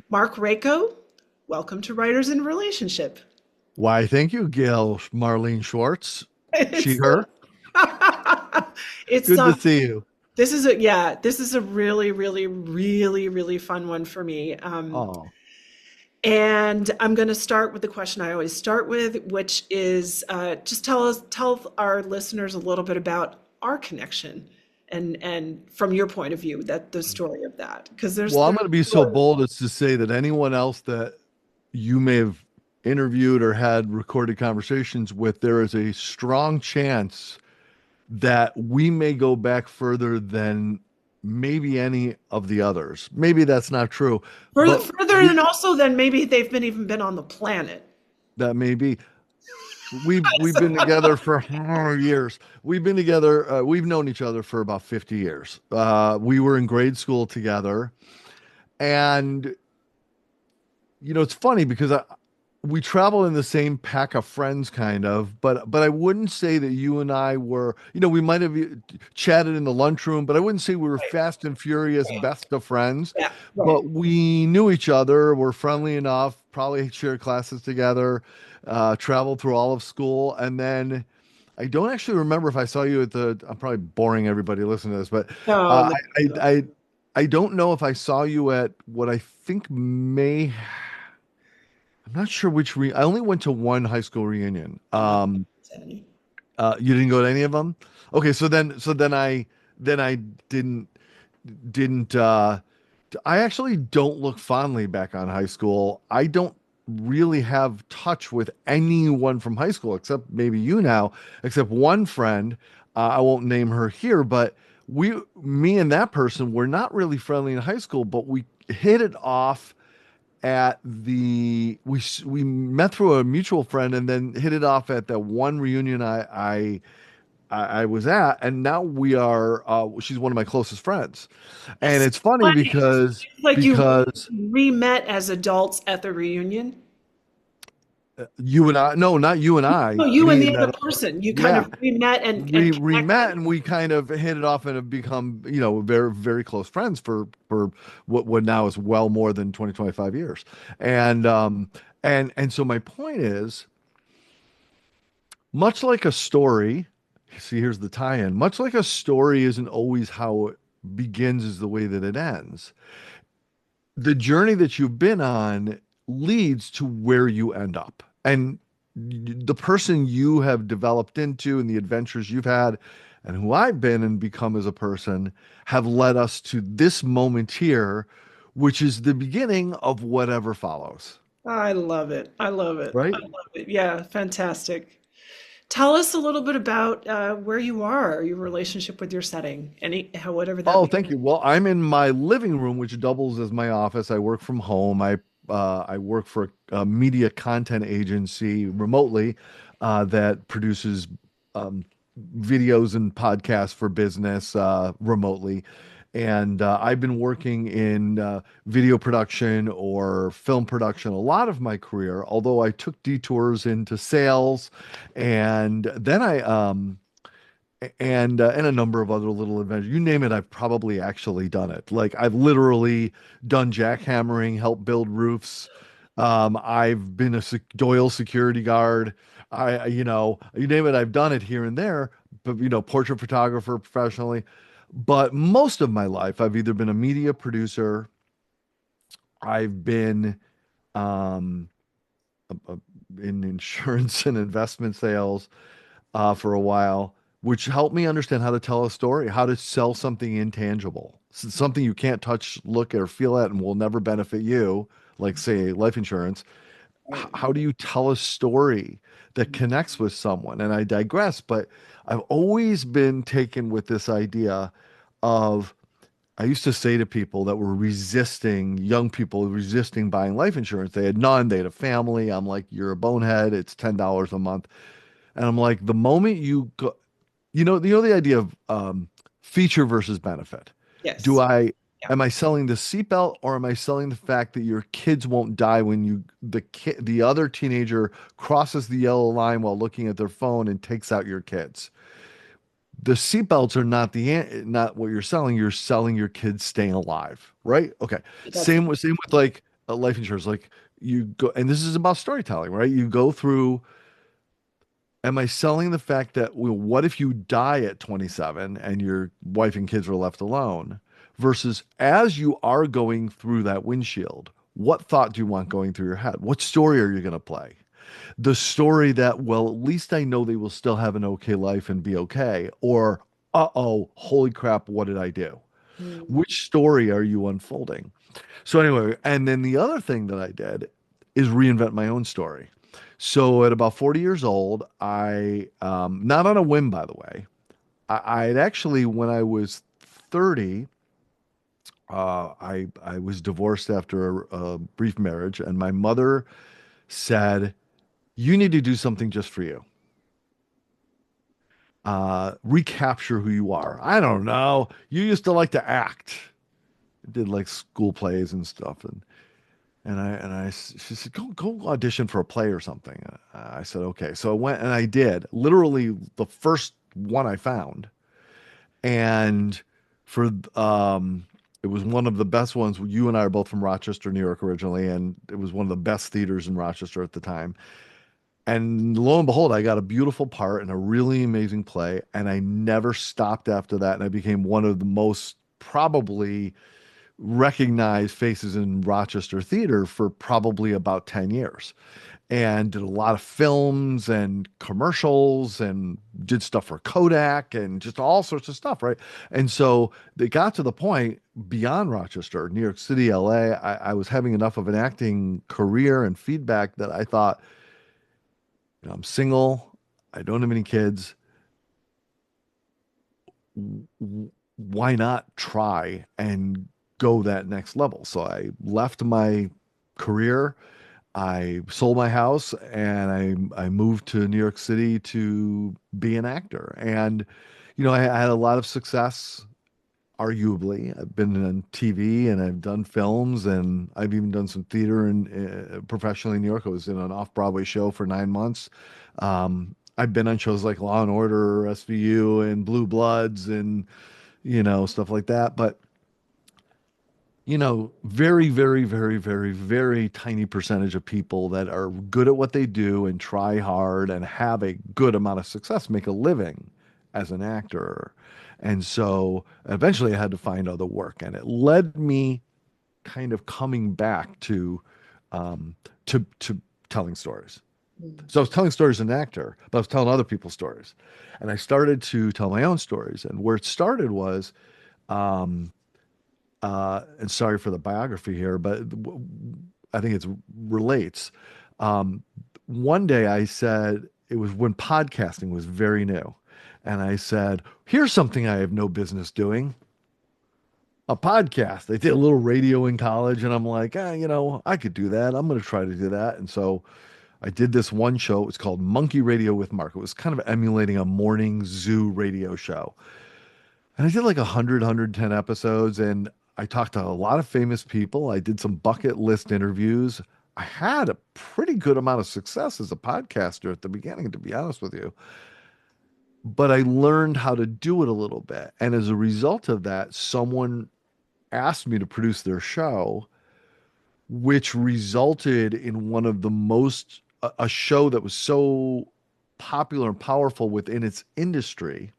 Marc Raco, welcome to Writers in Relationship. Why, thank you, Gail Marlene Schwartz. She, It's her. it's Good to see you. this is a really, really, really, really fun one for me. Oh, And I'm going to start with the question I always start with, which is just tell our listeners a little bit about our connection, and from your point of view, that the story of that, because well, I'm there's going to be so bold as to say that anyone else that you may have interviewed or had recorded conversations with, there is a strong chance that we may go back further than maybe any of the others. Maybe that's not true, but further than also than maybe they've been even been on the planet. that may be. We've been together for years. We've been together. We've known each other for about 50 years. We were in grade school together, and it's funny because we travel in the same pack of friends, kind of. But I wouldn't say that you and I were. We might have chatted in the lunchroom, but I wouldn't say we were fast and furious best of friends. Yeah, right. But we knew each other. Were friendly enough. Probably shared classes together. Traveled through all of school, and then I don't actually remember if I saw you at the. I'm probably boring everybody listening to this, but No, uh, no, I, I I I don't know if I saw you at what I think may. I'm not sure which I only went to one high school reunion. no. You didn't go to any of them? Okay, so then I didn't didn't I actually don't look fondly back on high school. I don't really have touch with anyone from high school except maybe you now, except one friend. I won't name her here, but me and that person were not really friendly in high school, but we hit it off at we met through a mutual friend and then hit it off at that one reunion I was at, and now we are she's one of my closest friends. And That's it's funny funny. because It's like you because re-met as adults at the reunion. you and I, no, not you and Oh, I, you and me the and other that, person, you kind yeah, of re-met and we met connected. and we kind of hit it off and have become, very, very close friends for what now is well more than 20, 25 years. And so my point is, much like a story, see, here's the tie-in. Much like a story isn't always how it begins is the way that it ends. The journey that you've been on leads to where you end up. And the person you have developed into and the adventures you've had and who I've been and become as a person have led us to this moment here, which is the beginning of whatever follows, I love it. I love it. I right? love it. Yeah, fantastic. Tell us a little bit about where you are, your relationship with your setting, whatever that Oh, may thank you. Well, I'm in my living room, which doubles as my office. I work from home. I work for a media content agency remotely that produces um, videos and podcasts for business remotely. And I've been working in video production or film production a lot of my career, although I took detours into sales, and then and a number of other little adventures. You name it, I've probably actually done it. Like I've literally done jackhammering, helped build roofs. I've been a Doyle security guard. You name it, I've done it here and there. But portrait photographer professionally. But most of my life, I've either been a media producer, I've been um, a- a- in insurance and investment sales for a while, which helped me understand how to tell a story, how to sell something intangible, something you can't touch, look at, or feel at, and will never benefit you, like, say, life insurance. How do you tell a story that connects with someone? And I digress, but I've always been taken with this idea of, I used to say to people that were resisting, young people resisting buying life insurance, they had none, they had a family. I'm like, you're a bonehead. It's $10 a month. And I'm like, the moment you go, the idea of feature versus benefit. Do Yes. I Yeah. Am I selling the seatbelt or am I selling the fact that your kids won't die when the other teenager crosses the yellow line while looking at their phone and takes out your kids? The seatbelts are not what you're selling. You're selling your kids staying alive, right? Okay. That's Same with like life insurance. Like you go, and this is about storytelling, right? You go through, am I selling the fact that, well, what if you die at 27 and your wife and kids are left alone? Versus as you are going through that windshield, what thought do you want going through your head? What story are you going to play? The story that, well, at least I know they will still have an okay life and be okay. Or, uh-oh, holy crap, what did I do? Mm. Which story are you unfolding? So anyway, and then the other thing that I did is reinvent my own story. So at about 40 years old, not on a whim, by the way, I had actually, when I was 30, I was divorced after a brief marriage, and my mother said, "You need to do something just for you. Recapture who you are." I don't know. You used to like to act. Did like school plays and stuff, she said, go audition for a play or something. I said, okay. So I went and I did literally the first one I found. And for, it was one of the best ones. You and I are both from Rochester, New York originally, and it was one of the best theaters in Rochester at the time. And lo and behold, I got a beautiful part in a really amazing play. And I never stopped after that. And I became one of the most probably recognized faces in Rochester theater for probably about 10 years and did a lot of films and commercials and did stuff for Kodak and just all sorts of stuff, right? And so they got to the point beyond Rochester, New York City, LA. I was having enough of an acting career and feedback that I thought, I'm single, I don't have any kids. Why not try and go that next level? So I left my career. I sold my house and I moved to New York City to be an actor. And, I had a lot of success, arguably. I've been on TV and I've done films and I've even done some theater and professionally in New York. I was in an off-Broadway show for 9 months. I've been on shows like Law and Order, SVU, and Blue Bloods and, stuff like that. But very, very, very, very, very tiny percentage of people that are good at what they do and try hard and have a good amount of success make a living as an actor. And so eventually I had to find other work, and it led me kind of coming back um, to telling stories. Mm. So I was telling stories as an actor, but I was telling other people's stories, and I started to tell my own stories. And where it started was. Um, and sorry for the biography here, but I think it relates. Um, One day I said, it was when podcasting was very new. And I said, here's something I have no business doing, a podcast. I did a little radio in college and I'm like, I could do that. I'm going to try to do that. And so I did this one show. It was called Monkey Radio with Marc. It was kind of emulating a morning zoo radio show. And I did like 110 episodes, and I talked to a lot of famous people. I did some bucket list interviews. I had a pretty good amount of success as a podcaster at the beginning, to be honest with you. But I learned how to do it a little bit. And as a result of that, someone asked me to produce their show, which resulted in one of the most, a show that was so popular and powerful within its industry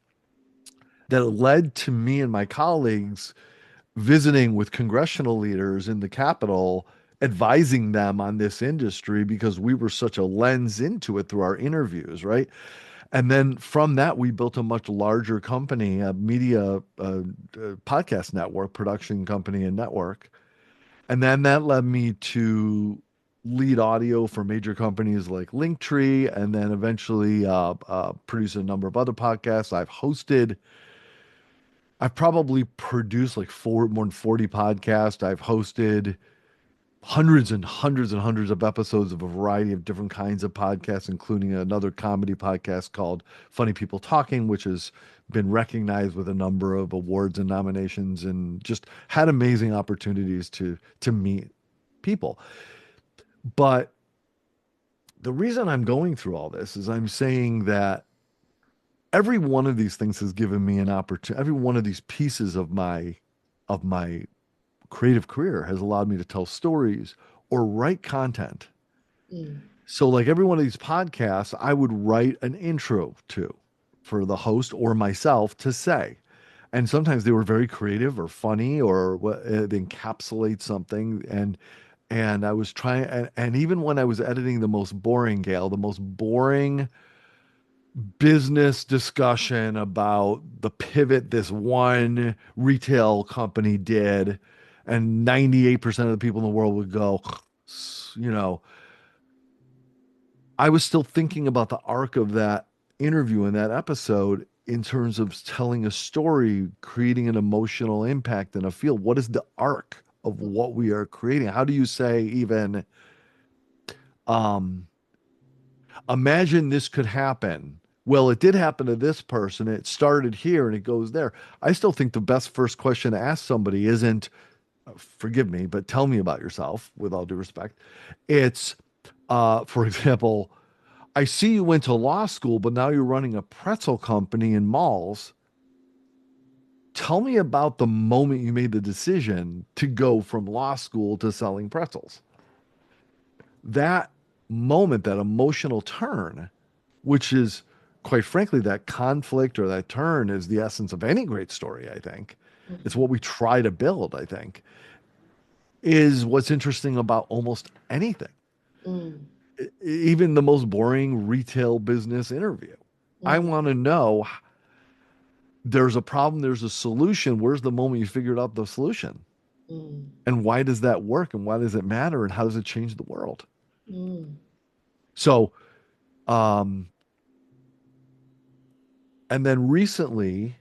that it led to me and my colleagues visiting with congressional leaders in the Capitol, advising them on this industry because we were such a lens into it through our interviews, right? And then from that, we built a much larger company, a media podcast network, production company, and network. And then that led me to lead audio for major companies like Linktree, and then eventually produce a number of other podcasts. I've probably produced like more than 40 podcasts. I've hosted hundreds and hundreds and hundreds of episodes of a variety of different kinds of podcasts, including another comedy podcast called Funny People Talking, which has been recognized with a number of awards and nominations, and just had amazing opportunities to meet people. But the reason I'm going through all this is I'm saying that every one of these things has given me an opportunity. Every one of these pieces of my creative career has allowed me to tell stories or write content. Mm. So, like every one of these podcasts, I would write an intro to for the host or myself to say. And sometimes they were very creative or funny or what they encapsulate something. And I was trying, and even when I was editing the most boring, Gail, the most boring business discussion about the pivot this one retail company did, and 98% of the people in the world would go, you know, I was still thinking about the arc of that interview in that episode in terms of telling a story, creating an emotional impact and a feel. What is the arc of what we are creating? How do you say even, um, imagine this could happen? Well, it did happen to this person. It started here and it goes there. I still think the best first question to ask somebody isn't, forgive me, but tell me about yourself with all due respect. It's, for example, I see you went to law school, but now you're running a pretzel company in malls. Tell me about the moment you made the decision to go from law school to selling pretzels. That moment, that emotional turn, which is quite frankly, that conflict or that turn is the essence of any great story, I think. It's Mhm. what we try to build, I think, is what's interesting about almost anything, Mm. even the most boring retail business interview. I Mm. want to know there's a problem, there's a solution. Where's the moment you figured out the solution? Mm. And why does that work? And why does it matter? And how does it change the world? Mm. So, um, and then recently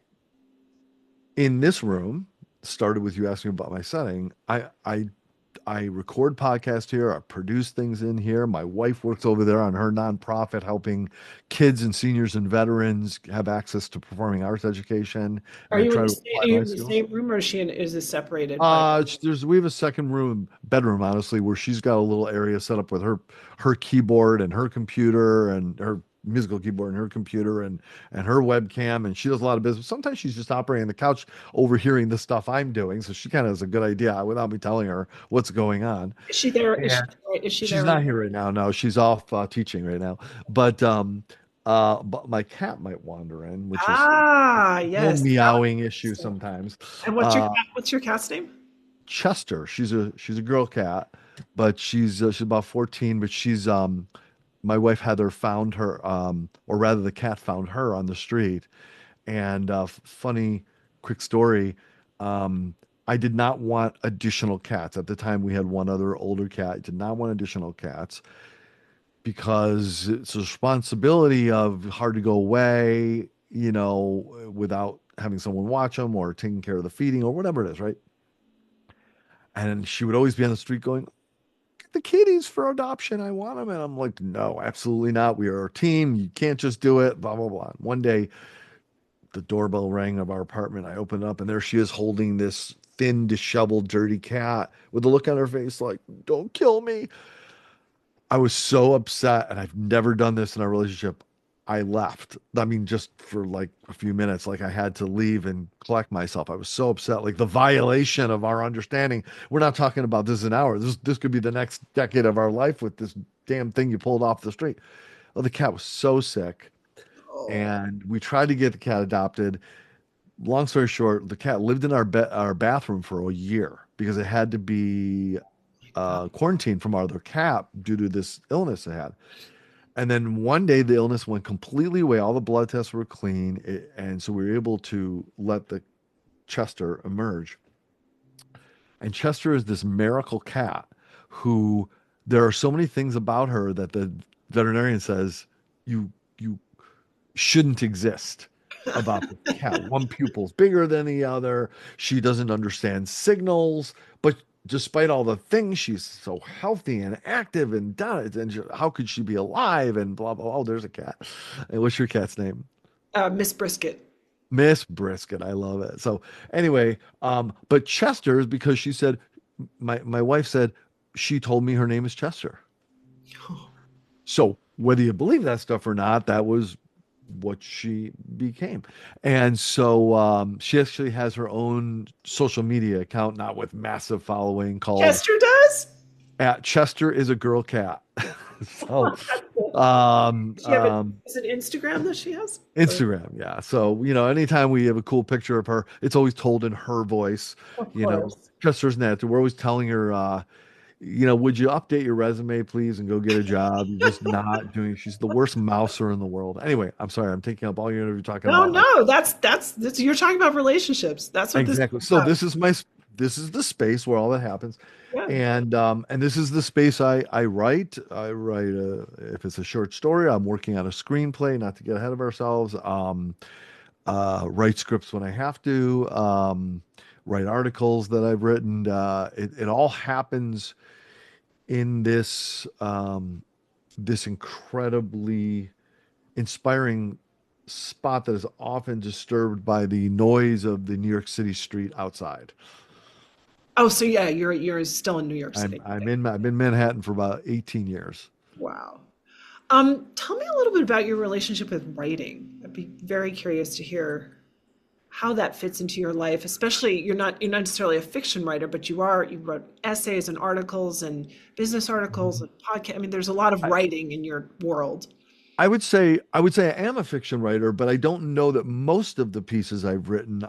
in this room, started with you asking about my setting. I record podcasts here. I produce things in here. My wife works over there on her nonprofit, helping kids and seniors and veterans have access to performing arts education. And Are I you in try the to same, apply are you my in the skills. same room, or is it separated by? There's we have a second room, bedroom, honestly, where she's got a little area set up with her keyboard and her computer and her musical keyboard and her computer and her webcam, and she does a lot of business. Sometimes she's just operating the couch, overhearing the stuff I'm doing, so she kind of has a good idea without me telling her what's going on. Is she there? Yeah. Is she She's there not right here right now. No, she's off teaching right now. But but my cat might wander in, which is Ah, a little yes. meowing issue sometimes. And Uh, what's your cat's name? Chester. She's a girl cat, but she's about 14. But my wife Heather found her, or rather, the cat found her on the street. And funny, quick story. Um, I did not want additional cats at the time. We had one other older cat. I did not want additional cats because it's a responsibility of hard to go away, without having someone watch them or taking care of the feeding or whatever it is, right? And she would always be on the street going, "Get the kitties for adoption. I want them." And I'm like, "No, absolutely not. We are a team. You can't just do it." Blah, blah, blah. And one day, the doorbell rang of our apartment. I opened up, and there she is holding this thin, disheveled, dirty cat with a look on her face like, "Don't kill me." I was so upset, and I've never done this in a relationship. I left. I mean, just for like a few minutes, like I had to leave and collect myself. I was so upset, like the violation of our understanding. We're not talking about this an hour. This could be the next decade of our life with this damn thing you pulled off the street. Oh, the cat was so sick, Oh, and we tried to get the cat adopted. Long story short, the cat lived in our bathroom for a year because it had to be my God. quarantined from our other cat due to this illness it had. And then one day the illness went completely away. All the blood tests were clean, and so we were able to let the Chester emerge. And Chester is this miracle cat who there are so many things about her that the veterinarian says you shouldn't exist about the cat. One pupil's bigger than the other. She doesn't understand signals, but despite all the things, she's so healthy and active and done it. And how could she be alive? And blah blah. Oh, there's a cat. And what's your cat's name? Miss Brisket. Miss Brisket. I love it. So anyway, but Chester is because she said my wife said she told me her name is Chester. So whether you believe that stuff or not, that was what she became. And so she actually has her own social media account, not with massive following, called Chester does? At Chester is a girl cat. So, That's cool. um, Does she have it? um, Is it Instagram that she has? Or Instagram, yeah. So, anytime we have a cool picture of her, it's always told in her voice. of You know, course. Chester's net. We're always telling her, would you update your resume, please, and go get a job? You're just not doing. She's the worst mouser in the world. Anyway, I'm sorry, I'm taking up all your interview talking No, about my no, that's you're talking about relationships. That's what this is exactly. So about. this is the space where all that happens, Yeah. and this is the space I write. I write if it's a short story, I'm working on a screenplay. Not to get ahead of ourselves. Write scripts when I have to. Write articles that I've written. It all happens in this incredibly inspiring spot that is often disturbed by the noise of the New York City street outside. Oh, so yeah, you're still in New York City. Okay. I've been in Manhattan for about 18 years. Wow. Tell me a little bit about your relationship with writing. I'd be very curious to hear how that fits into your life, especially you're not necessarily a fiction writer, but you wrote essays and articles and business articles Mhm. and podcast. I mean, there's a lot of I, writing in your world. I would say I am a fiction writer, but I don't know that most of the pieces I've written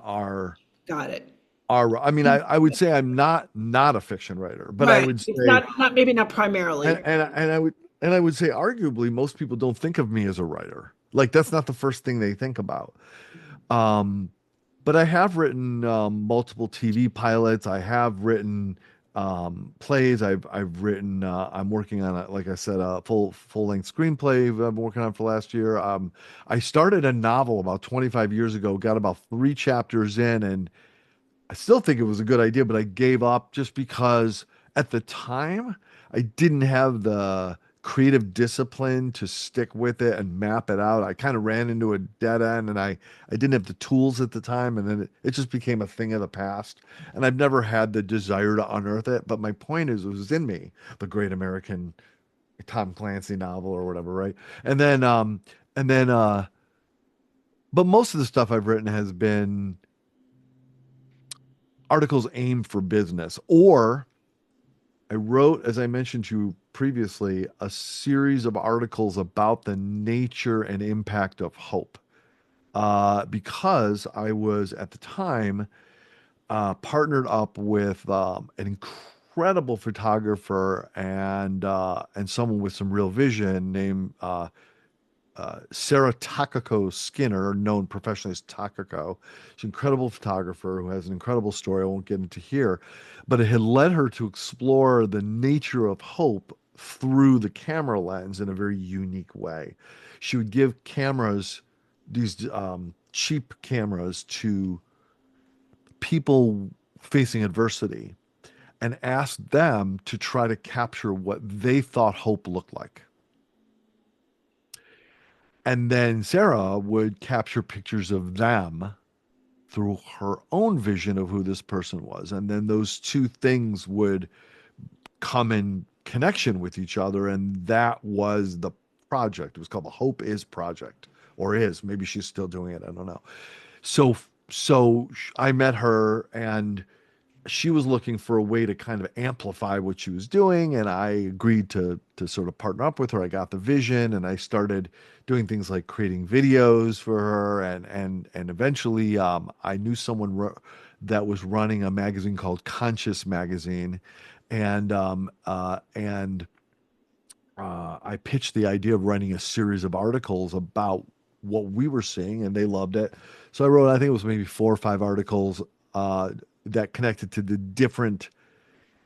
Got it. I mean I would say I'm not a fiction writer, but I Right. would It's say not maybe not primarily. and I would say arguably most people don't think of me as a writer. Like that's not the first thing they think about. Um, but I have written multiple TV pilots. I have written plays. I've written. I'm working on a, like I said, a full length screenplay I've been working on for last year. I started a novel about 25 years ago. Got about 3 chapters in, and I still think it was a good idea, but I gave up just because at the time I didn't have the creative discipline to stick with it and map it out. I kind of ran into a dead end and I didn't have the tools at the time. And then it just became a thing of the past. And I've never had the desire to unearth it. But my point is, it was in me, the great American Tom Clancy novel or whatever, right? And then, and then, but most of the stuff I've written has been articles aimed for business or I wrote, as I mentioned to you previously, a series of articles about the nature and impact of hope. Because I was at the time partnered up with an incredible photographer and someone with some real vision named Sarah Takako Skinner, known professionally as Takako. She's an incredible photographer who has an incredible story I won't get into here, but it had led her to explore the nature of hope through the camera lens in a very unique way. She would give cameras, these cheap cameras, to people facing adversity and ask them to try to capture what they thought hope looked like. And then Sarah would capture pictures of them through her own vision of who this person was. And then those two things would come in connection with each other. And that was the project. It was called the Hope Is Project, or is. Maybe she's still doing it. I don't know. So, I met her and she was looking for a way to kind of amplify what she was doing, and I agreed to sort of partner up with her. I got the vision, and I started doing things like creating videos for her, and eventually, I knew someone that was running a magazine called Conscious Magazine, and I pitched the idea of writing a series of articles about what we were seeing, and they loved it. So I wrote, I think it was maybe 4 or 5 articles uh, that connected to the different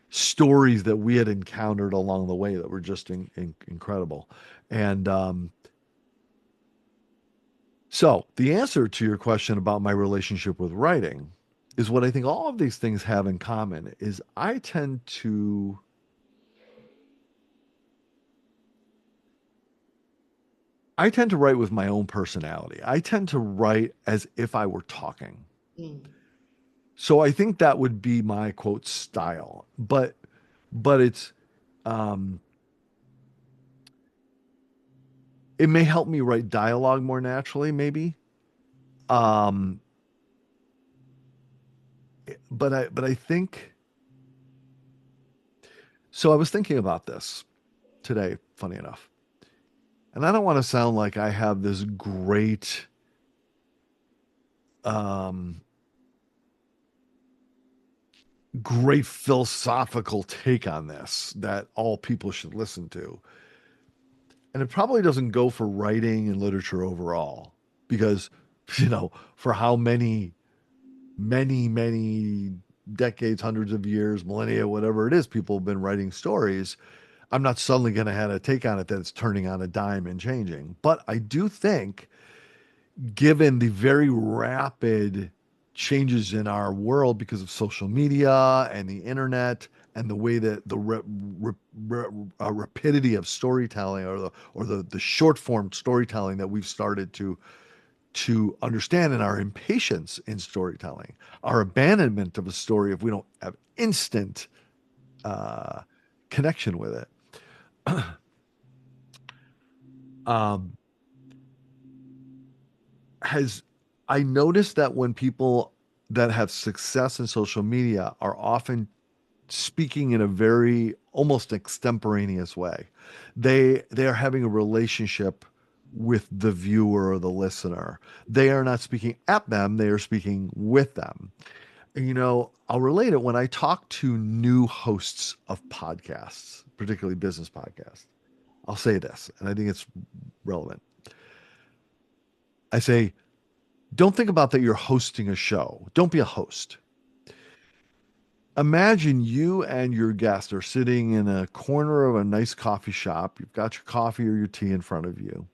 stories that we had encountered along the way that were just incredible. And so the answer to your question about my relationship with writing is what I think all of these things have in common is I tend to write with my own personality. I tend to write as if I were talking. Mm. So I think that would be my quote style. But um it may help me write dialogue more naturally, maybe. Um but I think So I was thinking about this today, funny enough. And I don't want to sound like I have this um, great philosophical take on this that all people should listen to. And it probably doesn't go for writing and literature overall because, for how many decades, hundreds of years, millennia, whatever it is, people have been writing stories. I'm not suddenly going to have a take on it that's turning on a dime and changing. But I do think, given the very rapid changes in our world because of social media and the internet and the way that the rapidity of storytelling or the short form storytelling that we've started to understand, and our impatience in storytelling, our abandonment of a story if we don't have instant uh, connection with it. um, has I noticed that when people that have success in social media are often speaking in a very almost extemporaneous way. They are having a relationship with the viewer or the listener. They are not speaking at them, they are speaking with them. And, I'll relate it when I talk to new hosts of podcasts, particularly business podcasts. I'll say this, and I think it's relevant. I say, don't think about that you're hosting a show. Don't be a host. Imagine you and your guest are sitting in a corner of a nice coffee shop. You've got your coffee or your tea in front of you,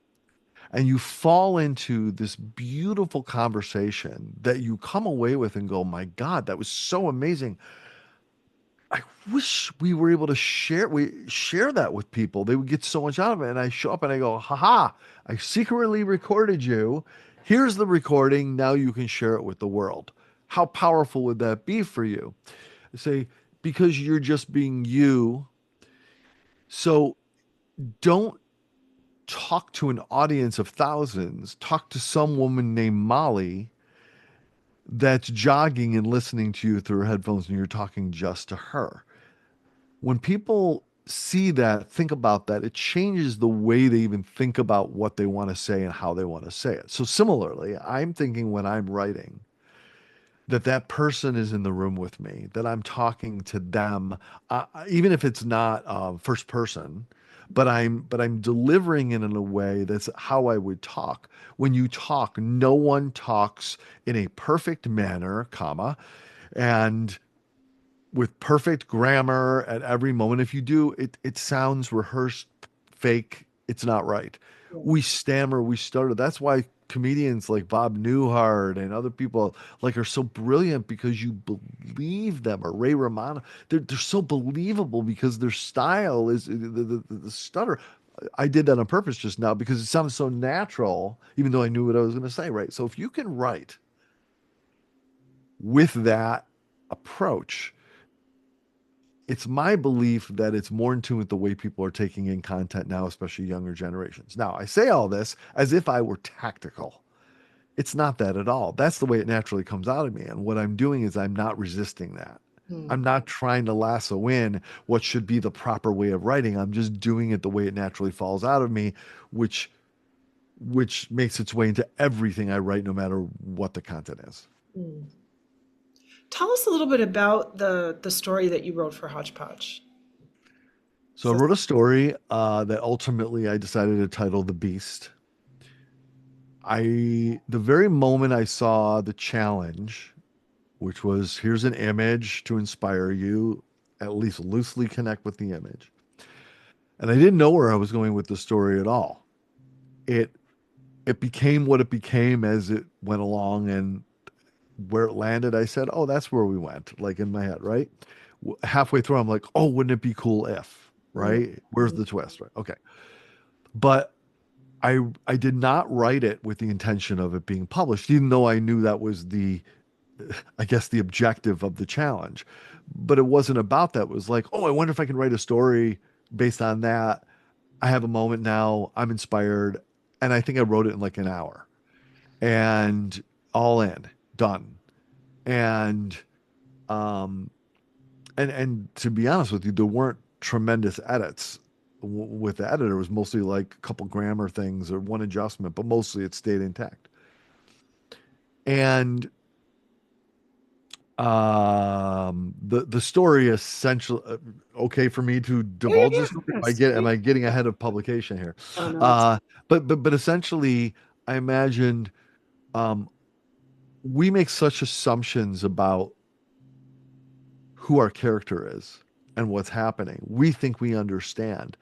and you fall into this beautiful conversation that you come away with and go, my God, that was so amazing. I wish we were able to share that with people. They would get so much out of it. And I show up and I go, haha, I secretly recorded you. Here's the recording. Now you can share it with the world. How powerful would that be for you? I say, because you're just being you. So don't talk to an audience of thousands. Talk to some woman named Molly that's jogging and listening to you through her headphones and you're talking just to her. When people see that, think about that, it changes the way they even think about what they want to say and how they want to say it. So similarly, I'm thinking when I'm writing that that person is in the room with me, that I'm talking to them, even if it's not first person, but I'm delivering it in a way that's how I would talk. When you talk, no one talks in a perfect manner, comma, and with perfect grammar at every moment. If you do, it sounds rehearsed, fake. It's not right. Yeah. We stammer, we stutter. That's why comedians like Bob Newhart and other people like are so brilliant because you believe them, or Ray Romano. They're so believable because their style is the stutter. I did that on purpose just now because it sounded so natural, even though I knew what I was going to say, right? So if you can write with that approach, it's my belief that it's more in tune with the way people are taking in content now, especially younger generations. Now, I say all this as if I were tactical. It's not that at all. That's the way it naturally comes out of me. And what I'm doing is I'm not resisting that. Hmm. I'm not trying to lasso in what should be the proper way of writing. I'm just doing it the way it naturally falls out of me, which which makes its way into everything I write, no matter what the content is. Hmm. Tell us a little bit about the story that you wrote for Hodgepodge. So I So, wrote a story that ultimately I decided to title The Beast. The very moment I saw the challenge, which was here's an image to inspire you, at least loosely connect with the image. And I didn't know where I was going with the story at all. It it became what it became as it went along, and where it landed, I said, "Oh, that's where we went." Like in my head, right? Halfway through, I'm like, "Oh, wouldn't it be cool if?" mm, Right? Where's the twist? Right? Okay. But I did not write it with the intention of it being published, even though I knew that was I guess the objective of the challenge. But it wasn't about that. It was like, oh, I wonder if I can write a story based on that. I have a moment now. I'm inspired. And I think I wrote it in like an hour and all in, done. And um and to be honest with you, there weren't tremendous edits. With the editor, it was mostly like a couple grammar things or one adjustment, but mostly it stayed intact. And the story essentially, okay for me to Yeah, yeah, divulge this yeah. story? Yes. Am I getting ahead of publication here? Oh no, it's Uh, but essentially, I imagined um, we make such assumptions about who our character is and what's happening. We think we understand.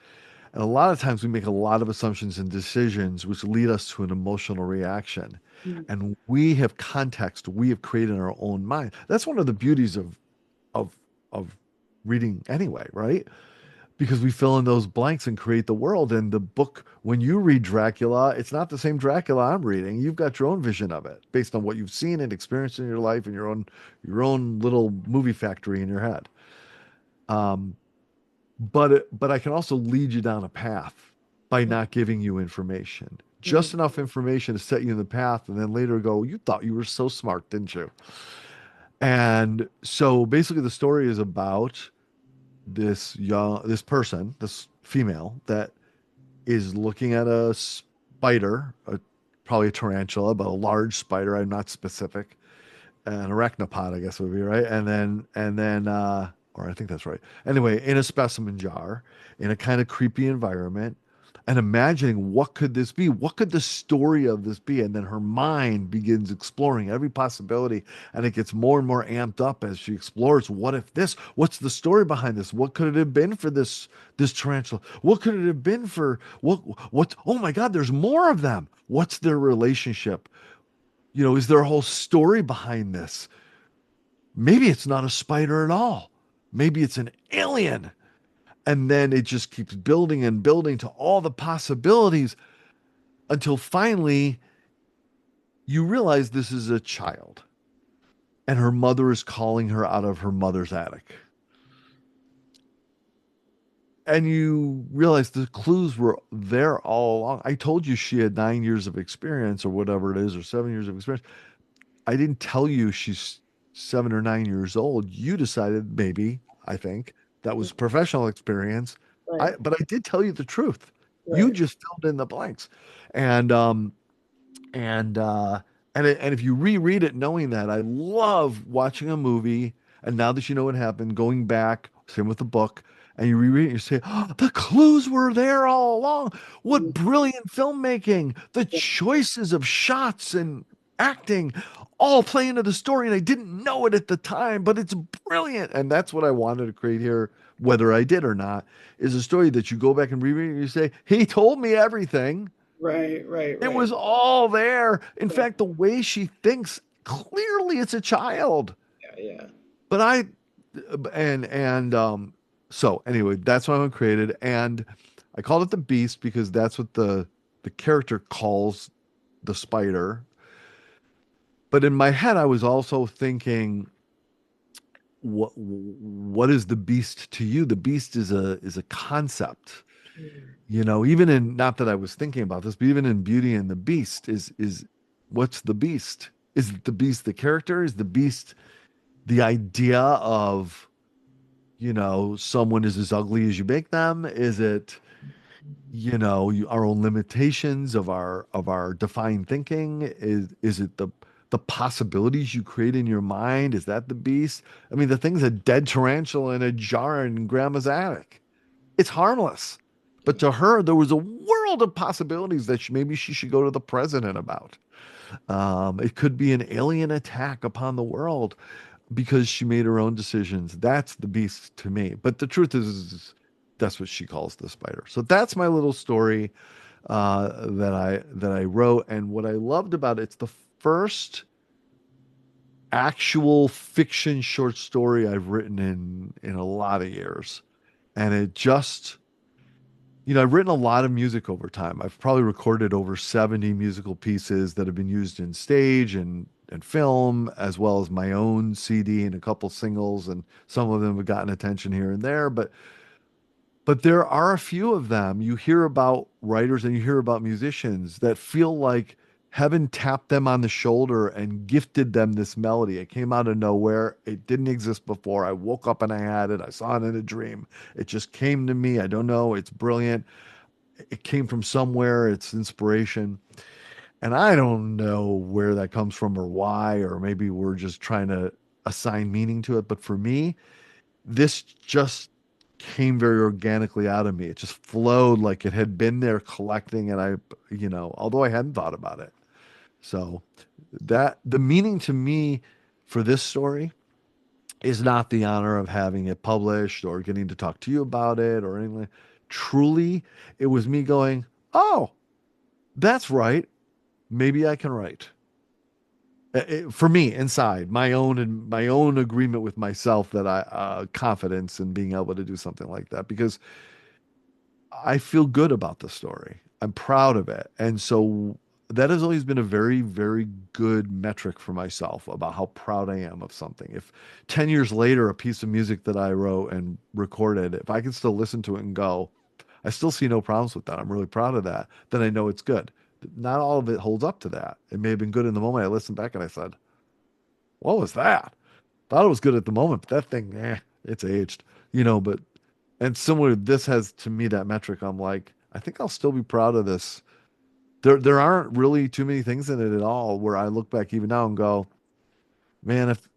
And a lot of times we make a lot of assumptions and decisions which lead us to an emotional reaction. mm, And we have context we have created in our own mind. That's one of the beauties of of reading anyway, right? Because we fill in those blanks and create the world. And the book, when you read Dracula, it's not the same Dracula I'm reading. You've got your own vision of it based on what you've seen and experienced in your life and your own little movie factory in your head. Um, but I can also lead you down a path by mm, not giving you information. mm, Just enough information to set you in the path, and then later go, you thought you were so smart, didn't you? And so basically the story is about this person, this female that is looking at a spider, probably a tarantula, but a large spider. I'm not specific. An arachnopod, I guess would be right. Or I think that's right. Anyway, in a specimen jar, in a kind of creepy environment, and imagining what could this be? What could the story of this be? And then her mind begins exploring every possibility, and it gets more and more amped up as she explores. What if this? What's the story behind this? What could it have been for this tarantula? What could it have been for what? Oh my God, there's more of them. What's their relationship? Is there a whole story behind this? Maybe it's not a spider at all. Maybe it's an alien. And then it just keeps building and building to all the possibilities until finally you realize this is a child and her mother is calling her out of her mother's attic. And you realize the clues were there all along. I told you she had 9 years of experience or whatever it is, or 7 years of experience. I didn't tell you she's 7 or 9 years old. You decided maybe, I think, that mm. was professional experience. Right, But I did tell you the truth. You right. just filled in the blanks. And and uh and if you reread it knowing that, I love watching a movie and now that you know what happened, going back, same with the book, and you reread it, you say, oh, the clues were there all along. Mm, What brilliant filmmaking! The yeah, choices of shots and acting all play into the story, and I didn't know it at the time, but it's brilliant. And that's what I wanted to create here, whether I did or not, is a story that you go back and reread and you say, he told me everything. right, right, It right. was all there. In Yeah, fact, the way she thinks, clearly it's a child. yeah, yeah. But so anyway, that's what I created. And I called it the Beast because that's what the character calls the spider. But in my head, I was also thinking, what is the beast to you? The beast is a concept. Mm, Even in, not that I was thinking about this, but even in Beauty and the Beast is what's the beast? Is the beast the character? Is the beast the idea of, someone is as ugly as you make them? Is it, our own limitations of our defined thinking? Is it the possibilities you create in your mind? Is that the beast? I mean, the thing's a dead tarantula in a jar in grandma's attic. It's harmless. But to her, there was a world of possibilities that maybe she should go to the president about. It could be an alien attack upon the world because she made her own decisions. That's the beast to me. But the truth is that's what she calls the spider. So that's my little story that I wrote. And what I loved about it's the first actual fiction short story I've written in a lot of years. And it just I've written a lot of music over time. I've probably recorded over 70 musical pieces that have been used in stage and film, as well as my own CD and a couple singles, and some of them have gotten attention here and there. But there are a few of them. You hear about writers and you hear about musicians that feel like heaven tapped them on the shoulder and gifted them this melody. It came out of nowhere. It didn't exist before. I woke up and I had it. I saw it in a dream. It just came to me. I don't know. It's brilliant. It came from somewhere. It's inspiration. And I don't know where that comes from or why, or maybe we're just trying to assign meaning to it. But for me, this just came very organically out of me. It just flowed like it had been there collecting, and although I hadn't thought about it. So that the meaning to me for this story is not the honor of having it published or getting to talk to you about it or anything. Truly, it was me going, "Oh, that's right. Maybe I can write." For me, inside my own and my own agreement with myself that I confidence in being able to do something like that because I feel good about the story. I'm proud of it. And so that has always been a very, very good metric for myself about how proud I am of something. If 10 years later, a piece of music that I wrote and recorded, if I can still listen to it and go, I still see no problems with that. I'm really proud of that. Then I know it's good. Not all of it holds up to that. It may have been good in the moment. I listened back and I said, what was that? Thought it was good at the moment, but that thing, it's aged, but and similar, this has to me that metric. I'm like, I think I'll still be proud of this. There aren't really too many things in it at all where I look back even now and go, man, if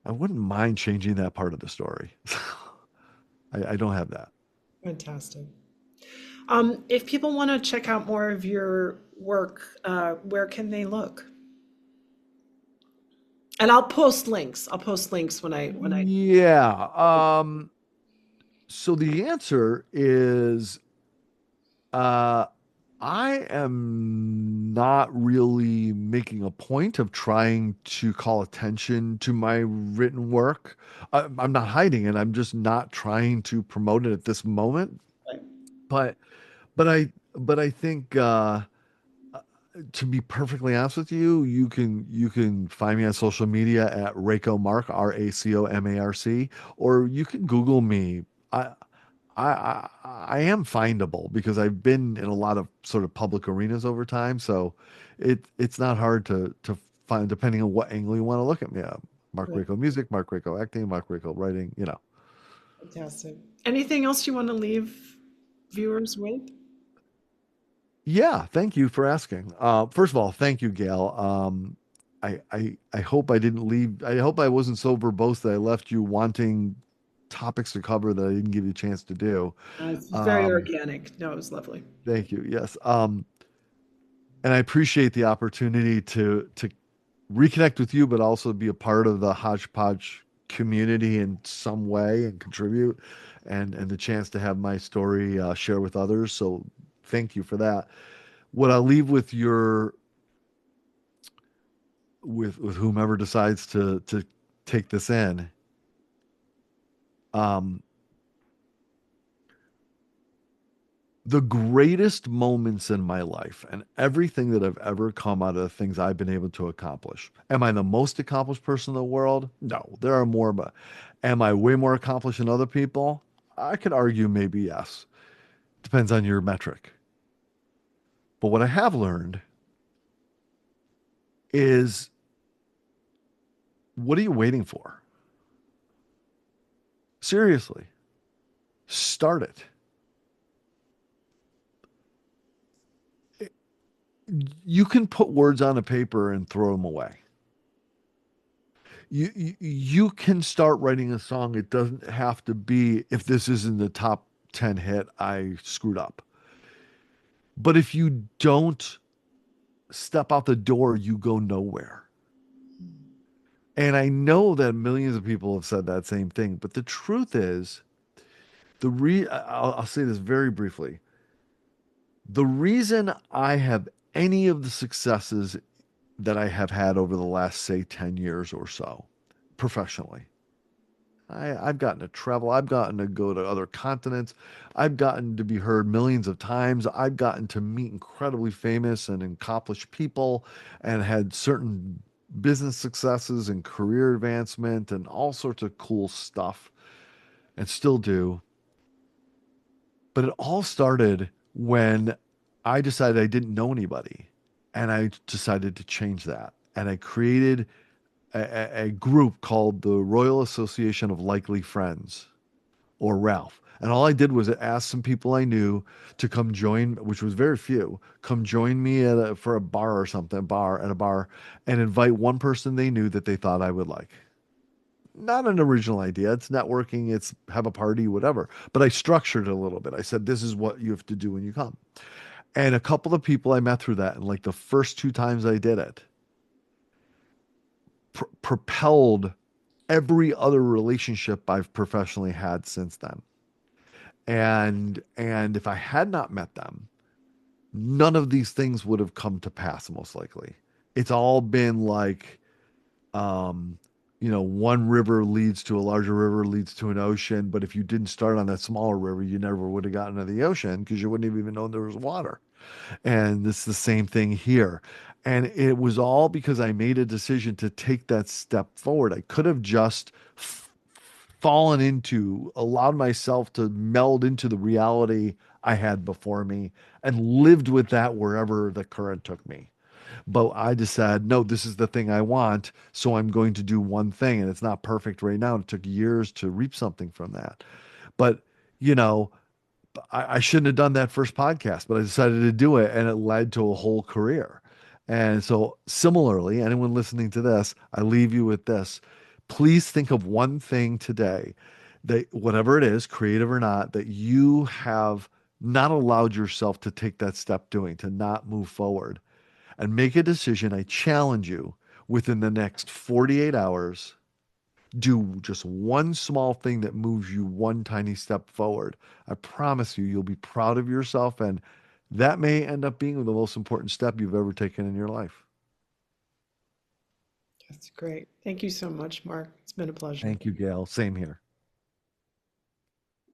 I wouldn't mind changing that part of the story. I don't have that. Fantastic. If people want to check out more of your work, where can they look? And I'll post links. I'll post links when I. Yeah. So the answer is uh I am not really making a point of trying to call attention to my written work. I'm not hiding it. I'm just not trying to promote it at this moment. But but I think to be perfectly honest with you, you can find me on social media at Raco Marc, RACOMARC, or you can Google me. I I am findable because I've been in a lot of sort of public arenas over time, so it's not hard to find depending on what angle you want to look at me. Marc Right. Raco music, Marc Raco acting, Marc Raco writing. Fantastic. Anything else you want to leave viewers with? Yeah, thank you for asking. First of all, thank you, Gail. I hope I didn't leave. I hope I wasn't so verbose that I left you wanting topics to cover that I didn't give you a chance to do. It's very Um, organic. No, it was lovely. Thank you. Yes. And I appreciate the opportunity to reconnect with you, but also be a part of the Hodgepodge community in some way and contribute, and the chance to have my story share with others. So thank you for that. What I'll leave with your with whomever decides to take this in. Um, the greatest moments in my life and everything that have ever come out of the things I've been able to accomplish. Am I the most accomplished person in the world? No, there are more, but am I way more accomplished than other people? I could argue maybe yes. Depends on your metric. But what I have learned is what are you waiting for? Seriously, start it. You can put words on a paper and throw them away. You can start writing a song. It doesn't have to be if this isn't the top 10 hit, I screwed up. But if you don't step out the door, you go nowhere. And I know that millions of people have said that same thing, but the truth is, I'll say this very briefly. The reason I have any of the successes that I have had over the last, say, 10 years or so professionally, I've gotten to travel. I've gotten to go to other continents. I've gotten to be heard millions of times. I've gotten to meet incredibly famous and accomplished people and had certain business successes and career advancement and all sorts of cool stuff and still do. But it all started when I decided I didn't know anybody. And I decided to change that. And I created a group called the Royal Association of Likely Friends, or Ralph. And all I did was ask some people I knew to come join, which was very few, come join me for a bar or something, at a bar, and invite one person they knew that they thought I would like. Not an original idea. It's networking, it's have a party, whatever. But I structured it a little bit. I said, this is what you have to do when you come. And a couple of people I met through that, and like the first two times I did it, propelled every other relationship I've professionally had since then. And if I had not met them, none of these things would have come to pass most likely. It's all been like um one river leads to a larger river leads to an ocean, but if you didn't start on that smaller river, you never would have gotten to the ocean because you wouldn't have even known there was water. And it's the same thing here. And it was all because I made a decision to take that step forward. I could have just fallen into, allowed myself to meld into the reality I had before me and lived with that wherever the current took me. But I decided, no, this is the thing I want. So I'm going to do one thing. And it's not perfect right now. It took years to reap something from that. But, you know, I shouldn't have done that first podcast, but I decided to do it and it led to a whole career. And so, similarly, anyone listening to this, I leave you with this. Please think of one thing today that, whatever it is, creative or not, that you have not allowed yourself to take that step doing, to not move forward, and make a decision. I challenge you within the next 48 hours, do just one small thing that moves you one tiny step forward. I promise you, you'll be proud of yourself, and that may end up being the most important step you've ever taken in your life. That's great. Thank you so much, Mark. It's been a pleasure. Thank you, Gail. Same here.